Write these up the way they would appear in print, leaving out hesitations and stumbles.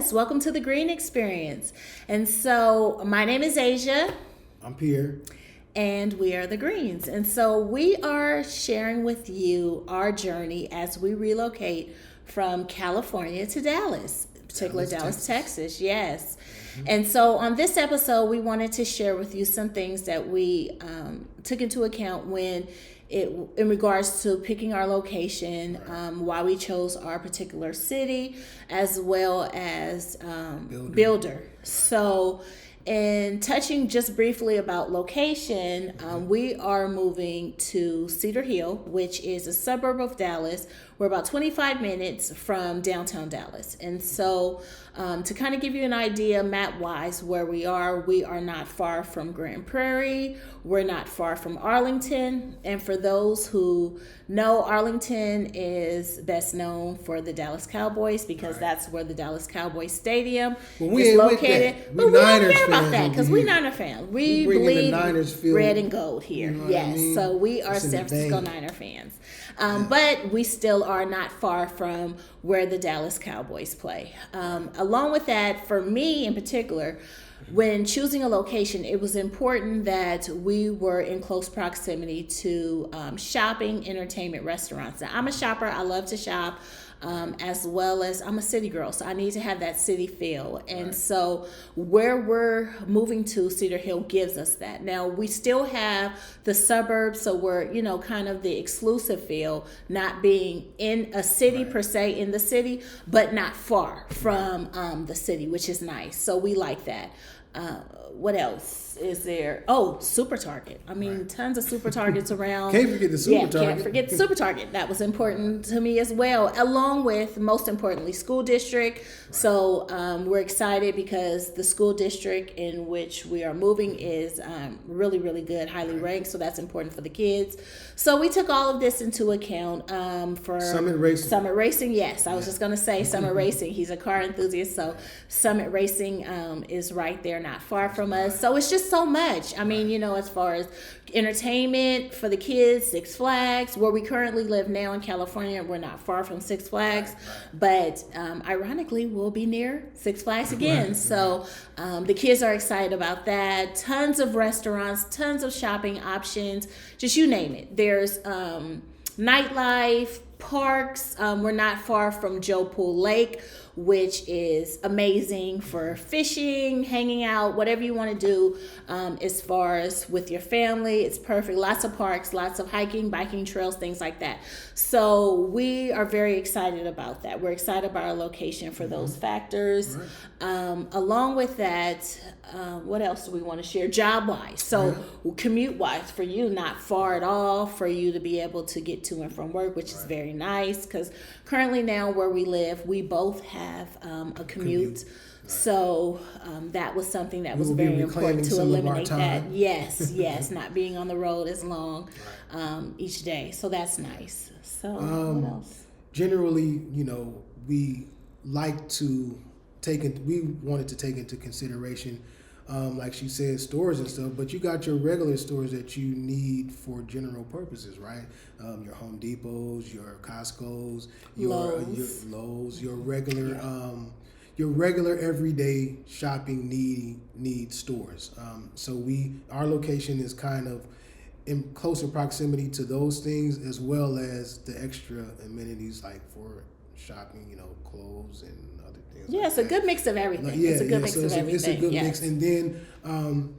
Yes, welcome to the Green Experience. And so my name is Asia. I'm Pierre. And we are the Greens. And so we are sharing with you our journey as we relocate from California to Dallas, particularly Dallas, Texas. Yes. Mm-hmm. And so on this episode, we wanted to share with you some things that we took into account in regards to picking our location, why we chose our particular city, as well as builder. So, in touching just briefly about location, we are moving to Cedar Hill, which is a suburb of Dallas. We're about 25 minutes from downtown Dallas. And so to kind of give you an idea map-wise where we are not far from Grand Prairie. We're not far from Arlington. And for those who know, Arlington is best known for the Dallas Cowboys because that's where the Dallas Cowboys Stadium is located. But we don't care about that because we're Niner fans. We believe red and gold here. Yes, I mean? So we are San Francisco Niner fans. But we still are not far from where the Dallas Cowboys play. Along with that, for me in particular, when choosing a location, it was important that we were in close proximity to shopping, entertainment, restaurants. Now, I'm a shopper. I love to shop. As well as I'm a city girl, so I need to have that city feel. And so where we're moving to, Cedar Hill, gives us that. Now, we still have the suburbs, so we're, kind of the exclusive feel, not being in a city per se, in the city, but not far from the city, which is nice. So we like that. What else is there? Oh, Super Target. I mean, tons of Super Targets around. Can't forget the Super Target. Can't forget the Super Target. That was important to me as well, along with, most importantly, school district. Right. So we're excited because the school district in which we are moving is really, really good, highly ranked. So that's important for the kids. So we took all of this into account for Summit Racing. Summit Racing, yes. I was just going to say Summit Racing. He's a car enthusiast, so Summit Racing is right there, not far from us. So it's just so much. I mean, as far as entertainment for the kids, Six Flags, where we currently live now in California, we're not far from Six Flags, but ironically, we'll be near Six Flags again. So the kids are excited about that. Tons of restaurants, tons of shopping options, just you name it. There's nightlife, parks. We're not far from Joe Pool Lake, which is amazing for fishing, hanging out, whatever you want to do as far as with your family. It's perfect. Lots of parks, lots of hiking, biking trails, things like that. So we are very excited about that. We're excited about our location for those factors. Right. Along with that, what else do we want to share? Job-wise. So commute-wise, for you, not far at all, for you to be able to get to and from work, which is very nice because currently now where we live, we both have a commute. So that was something that was very important to eliminate that. Yes, not being on the road as long each day. So that's nice. So what else? Generally, we like to we wanted to take into consideration, like she said, stores and stuff, but you got your regular stores that you need for general purposes, right? Your Home Depots, your Costco's, your Lowe's, your regular everyday shopping need stores. So our location is kind of in closer proximity to those things, as well as the extra amenities like for shopping, clothes and other things. Yeah, it's a good mix of everything. It's a good mix of everything. It's a good mix. And then,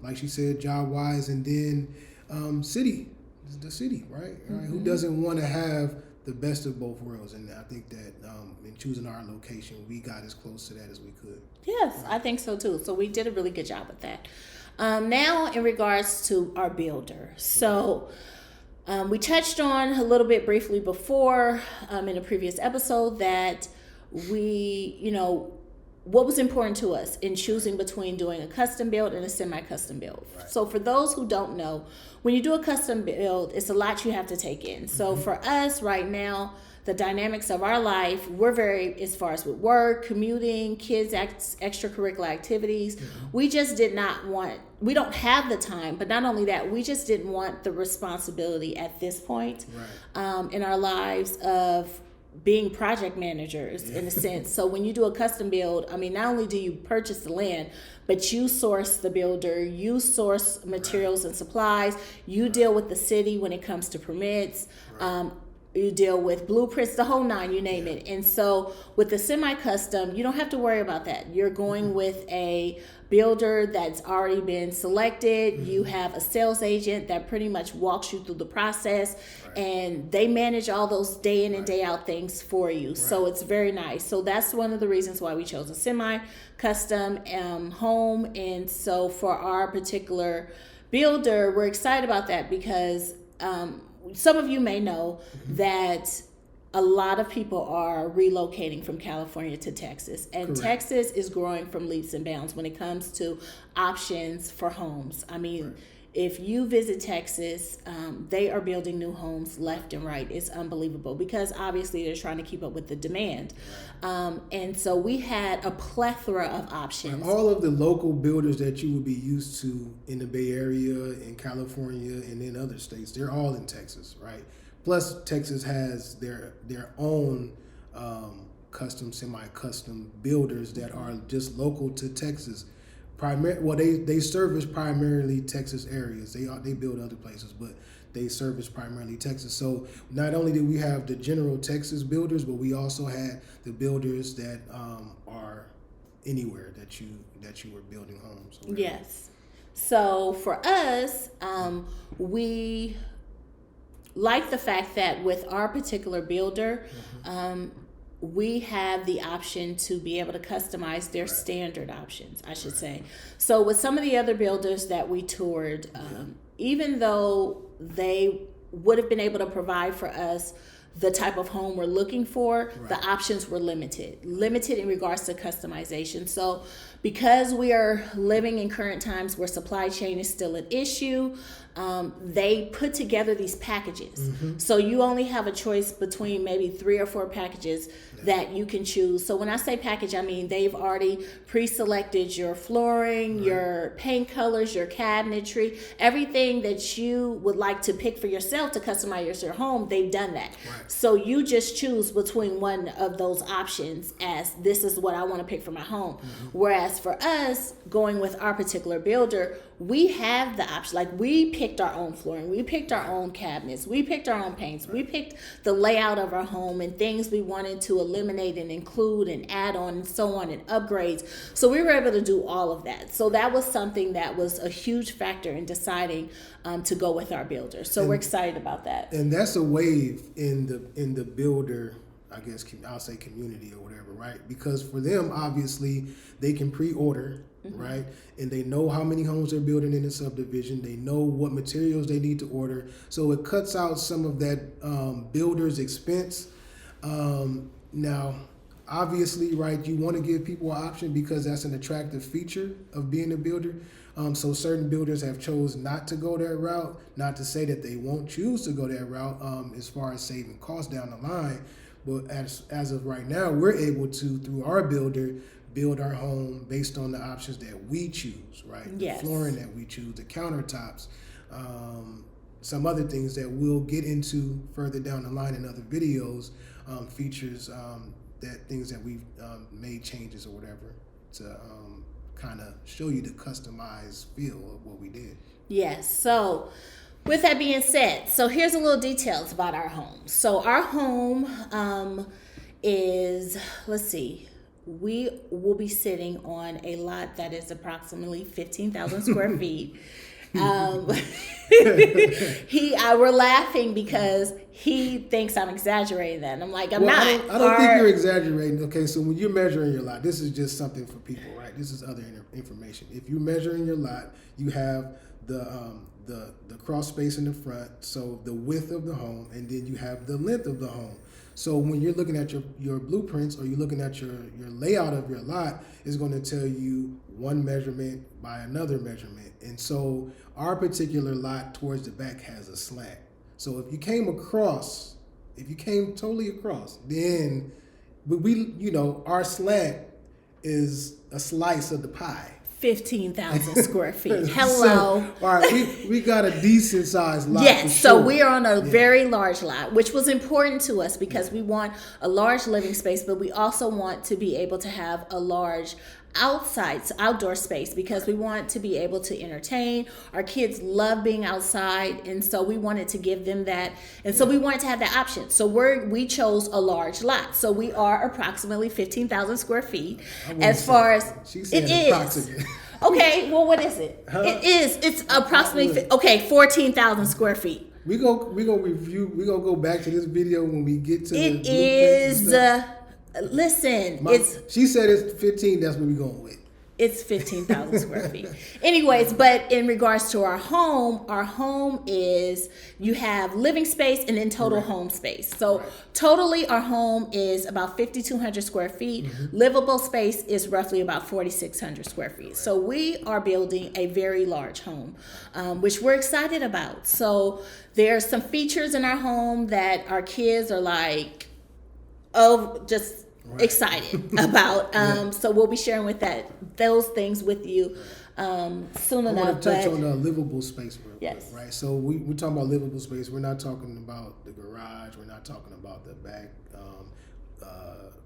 like she said, job-wise, and then the city, right? Who doesn't want to have the best of both worlds? And I think that in choosing our location, we got as close to that as we could. Yes, I think so too. So we did a really good job with that. Now, in regards to our builder. So we touched on a little bit briefly before in a previous episode that we, what was important to us in choosing between doing a custom build and a semi-custom build. Right. So for those who don't know, when you do a custom build, it's a lot you have to take in. So for us right now, the dynamics of our life, we're very, as far as with work, commuting, kids, extracurricular activities, we just did not want, we don't have the time, but not only that, we just didn't want the responsibility at this point in our lives of being project managers in a sense. So when you do a custom build, I mean, not only do you purchase the land, but you source the builder, you source materials and supplies, you deal with the city when it comes to permits. You deal with blueprints, the whole nine, you name it. And so with the semi-custom, you don't have to worry about that. You're going with a builder that's already been selected. You have a sales agent that pretty much walks you through the process, and they manage all those day in and day out things for you. So it's very nice. So that's one of the reasons why we chose a semi-custom home. And so for our particular builder, we're excited about that because some of you may know that a lot of people are relocating from California to Texas, and Texas is growing from leaps and bounds when it comes to options for homes. I mean, if you visit Texas, they are building new homes left and right. It's unbelievable because obviously they're trying to keep up with the demand. And so we had a plethora of options. All of the local builders that you would be used to in the Bay Area, in California, and in other states, they're all in Texas, right? Plus, Texas has their own custom, semi-custom builders that are just local to Texas. They service primarily Texas areas. They build other places, but they service primarily Texas. So not only did we have the general Texas builders, but we also had the builders that are anywhere that you were building homes. Yes. So for us, we like the fact that with our particular builder, we have the option to be able to customize their standard options, I should say. So with some of the other builders that we toured, even though they would have been able to provide for us the type of home we're looking for, the options were limited in regards to customization. So because we are living in current times where supply chain is still an issue, they put together these packages. So you only have a choice between maybe 3 or 4 packages that you can choose. So when I say package, I mean they've already pre-selected your flooring, your paint colors, your cabinetry, everything that you would like to pick for yourself to customize your home, they've done that. So you just choose between one of those options as this is what I want to pick for my home. Whereas for us, going with our particular builder, we have the option. Like we picked our own flooring, we picked our own cabinets, we picked our own paints, we picked the layout of our home and things we wanted to eliminate and include and add on and so on and upgrades. So we were able to do all of that. So that was something that was a huge factor in deciding to go with our builder. So we're excited about that. And that's a wave in the builder, I guess I'll say community or whatever, right? Because for them, obviously, they can pre-order, right? And they know how many homes they're building in the subdivision. They know what materials they need to order. So it cuts out some of that builder's expense. Now, obviously, right, you want to give people an option because that's an attractive feature of being a builder. So certain builders have chosen not to go that route, not to say that they won't choose to go that route as far as saving costs down the line. But as of right now, we're able to, through our builder, build our home based on the options that we choose, right? The flooring that we choose, the countertops, some other things that we'll get into further down the line in other videos, features, that things that we've made changes or whatever to kind of show you the customized feel of what we did. Yes. So with that being said, so here's a little details about our home. So our home is, let's see, we will be sitting on a lot that is approximately 15,000 square feet. We're laughing because he thinks I'm exaggerating that. And I'm like, I'm not. I don't think you're exaggerating. Okay, so when you're measuring your lot, this is just something for people, right? This is other information. If you're measuring your lot, you have the cross space in the front, so the width of the home, and then you have the length of the home. So when you're looking at your blueprints or you're looking at your layout of your lot, it's going to tell you one measurement by another measurement. And so our particular lot towards the back has a slant. So if you came totally across, then our slant is a slice of the pie. 15,000 square feet. Hello. So, all right, we got a decent sized lot. Yes, for so sure. we are on a very large lot, which was important to us because we want a large living space, but we also want to be able to have a large outdoor space because we want to be able to entertain. Our kids love being outside, and so we wanted to give them that, and so we wanted to have that option. So we chose a large lot. So we are approximately 15,000 square feet. As far as it is. Okay, well, what is it? It's approximately 14,000 square feet. We gonna review. We gonna go back to this video when we get to it. Is listen, she said it's 15. That's what we going with. It's 15,000 square feet. Anyways, but in regards to our home is you have living space and then total home space. So totally our home is about 5,200 square feet. Livable space is roughly about 4,600 square feet. So we are building a very large home, which we're excited about. So there's some features in our home that our kids are like, just excited about. So we'll be sharing those things with you soon enough. I want to touch on the livable space real yes. quick, right? So we're talking about livable space. We're not talking about the garage. We're not talking about the back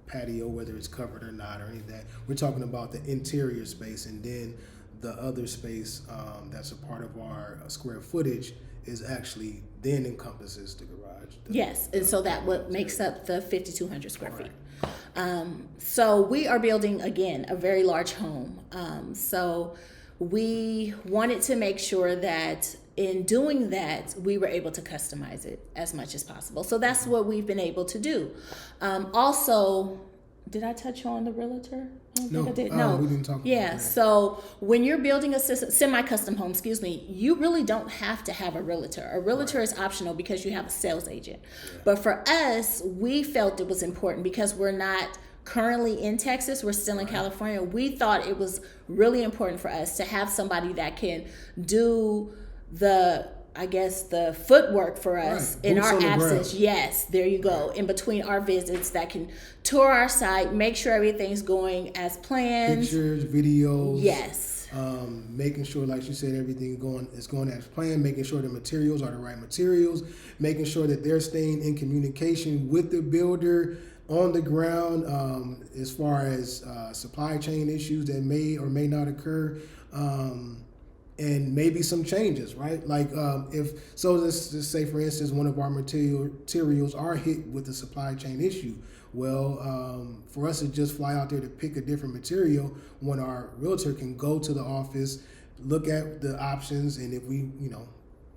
patio, whether it's covered or not or any of that. We're talking about the interior space, and then the other space that's a part of our square footage is actually then encompasses the garage. Yes, and so that what makes up the 5,200 square feet. So we are building, again, a very large home. So we wanted to make sure that in doing that, we were able to customize it as much as possible. So that's what we've been able to do. Also, did I touch on the realtor? No, we didn't talk about that. So when you're building a semi-custom home, you really don't have to have a realtor. A realtor is optional because you have a sales agent. Yeah. But for us, we felt it was important because we're not currently in Texas, we're still in California. We thought it was really important for us to have somebody that can do the footwork for us in our absence. Yes, there you go. In between our visits, that can tour our site, make sure everything's going as planned. Pictures, videos. Yes. Making sure, like you said, everything is going as planned. Making sure the materials are the right materials. Making sure that they're staying in communication with the builder on the ground as far as supply chain issues that may or may not occur. And maybe some changes, right? Like let's just say, for instance, one of our materials are hit with a supply chain issue. Well, for us to just fly out there to pick a different material, when our realtor can go to the office, look at the options, and if we,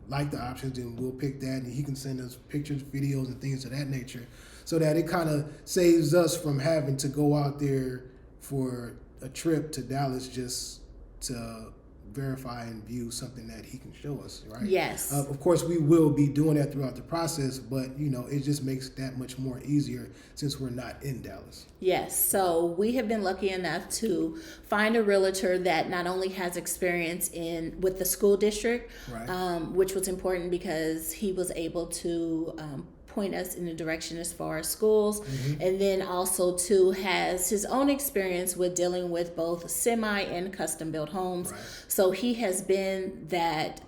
like the options, then we'll pick that, and he can send us pictures, videos, and things of that nature, so that it kind of saves us from having to go out there for a trip to Dallas just to verify and view something that he can show us, right? Yes. Of course, we will be doing that throughout the process, but it just makes that much more easier since we're not in Dallas. Yes. So we have been lucky enough to find a realtor that not only has experience with the school district, which was important because he was able to point us in the direction as far as schools, and then also too has his own experience with dealing with both semi and custom built homes. So he has been that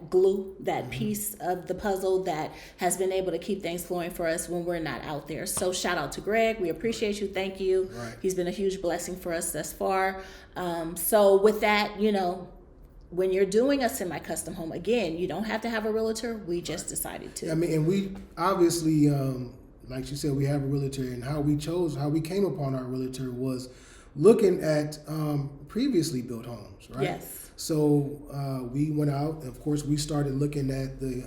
glue, that piece of the puzzle that has been able to keep things flowing for us when we're not out there. So shout out to Greg. We appreciate you. Thank you. He's been a huge blessing for us thus far. So with that, when you're doing a semi-custom home, again, you don't have to have a realtor. We just decided to. And we obviously, like you said, we have a realtor, and how we came upon our realtor was looking at previously built homes, right? Yes. So we went out, and of course, we started looking at the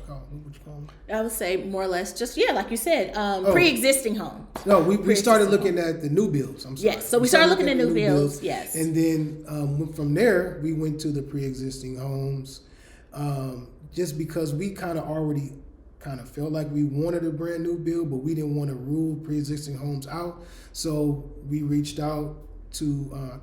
what would you call them? I would say more or less just, like you said, pre-existing homes. No, we started looking at the new builds. I'm sorry. Yes, so we started looking at new builds, yes. And then from there, we went to the pre-existing homes just because we kind of already felt like we wanted a brand new build, but we didn't want to rule pre-existing homes out. So we reached out to,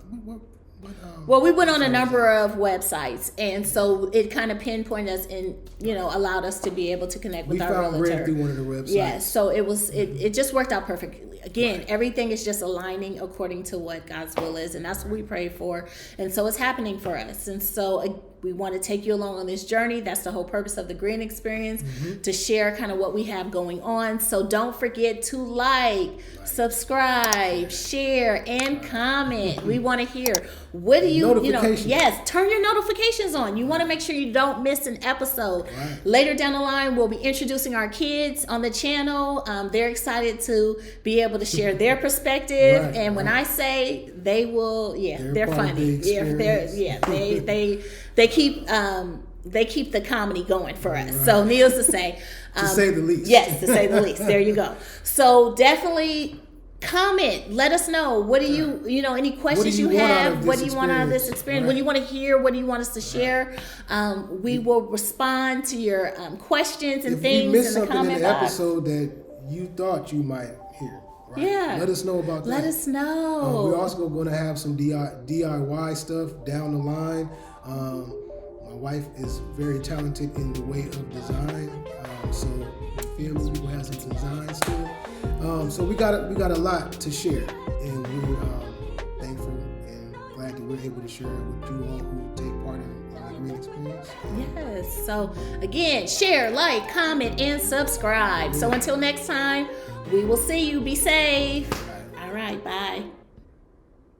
Well, we went on a number of websites, and so it kind of pinpointed us and, allowed us to be able to connect with our realtor. We found Red through one of the websites. Yes, so it just worked out perfectly. Again, everything is just aligning according to what God's will is, and that's what we pray for. And so it's happening for us. And so we want to take you along on this journey. That's the whole purpose of the Green Experience, to share kind of what we have going on. So don't forget to like, subscribe, share, and comment. We want to hear, what do you, yes, turn your notifications on. You want to make sure you don't miss an episode. Right. Later down the line, we'll be introducing our kids on the channel. They're excited to be able to share their perspective. Right, and when I say they will, they're funny. They keep the comedy going for us. Right. So needless to say, to say the least. Yes, to say the least. There you go. So definitely comment. Let us know. What do you, any questions you have? What do you want out of this experience? Right. What do you want to hear? What do you want us to share? We will respond to your questions and things in the comment box. Episode that you thought you might hear. Right? Yeah. Let us know about that. Let us know. We're also going to have some DIY stuff down the line. My wife is very talented in the way of design. So films, we will have some design still. So we got a lot to share, and we're thankful and glad that we're able to share it with you all who take part in the Green Experience. Yes. So again, share, like, comment, and subscribe. So until next time, we will see you. Be safe. All right. Bye.